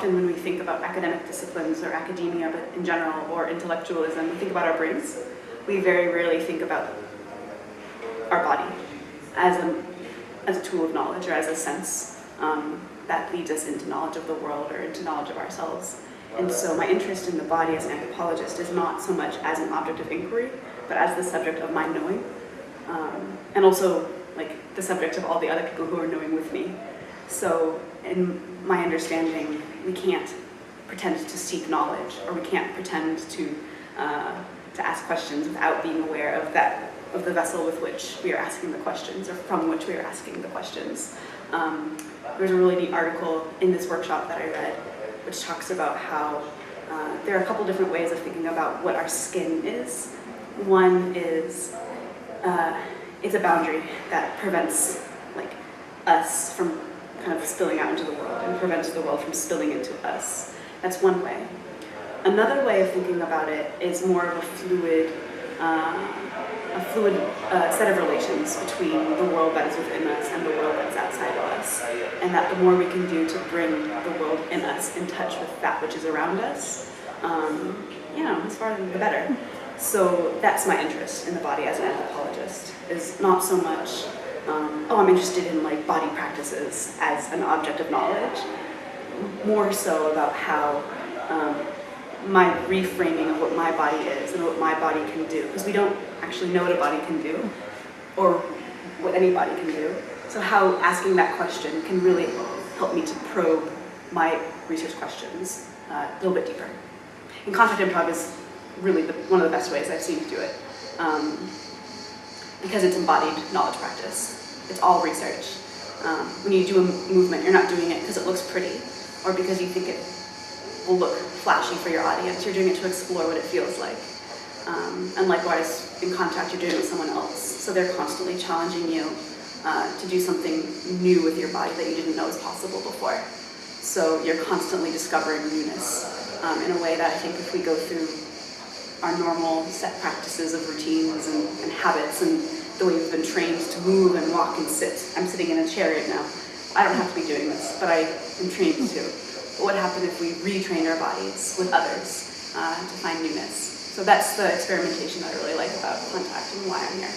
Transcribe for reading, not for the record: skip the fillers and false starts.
often when we think about academic disciplines or academia but in general, or intellectualism, we think about our brains. We very rarely think about our body as a tool of knowledge or as a sense that leads us into knowledge of the world or into knowledge of ourselves. And so my interest in the body as an anthropologist is not so much as an object of inquiry, but as the subject of my knowing, and also like the subject of all the other people who are knowing with me. So in my understanding, we can't pretend to seek knowledge, or we can't pretend to ask questions without being aware of the vessel with which we are asking the questions, or from which we are asking the questions. There's a really neat article in this workshop that I read, which talks about how there are a couple different ways of thinking about what our skin is. One is it's a boundary that prevents like us from kind of spilling out into the world and prevents the world from spilling into us. That's one way. Another way of thinking about it is more of a fluid set of relations between the world that is within us and the world that's outside of us. And that the more we can do to bring the world in us in touch with that which is around us, as far as the better. So that's my interest in the body as an anthropologist, is not so much, I'm interested in like body practices as an object of knowledge, more so about how my reframing of what my body is and what my body can do, because we don't actually know what a body can do or what any body can do. So how asking that question can really help me to probe my research questions a little bit deeper. And contact improv is really one of the best ways I've seen to do it, because it's embodied knowledge practice. It's all research. When you do a movement, you're not doing it because it looks pretty or because you think it will look flashy for your audience. You're doing it to explore what it feels like. And likewise, in contact, you're doing it with someone else. So they're constantly challenging you to do something new with your body that you didn't know was possible before. So you're constantly discovering newness in a way that I think if we go through our normal set practices of routines and habits and the way we've been trained to move and walk and sit. I'm sitting in a chair right now. I don't have to be doing this, but I am trained to. But what happened if we retrained our bodies with others to find newness? So that's the experimentation that I really like about contact and why I'm here.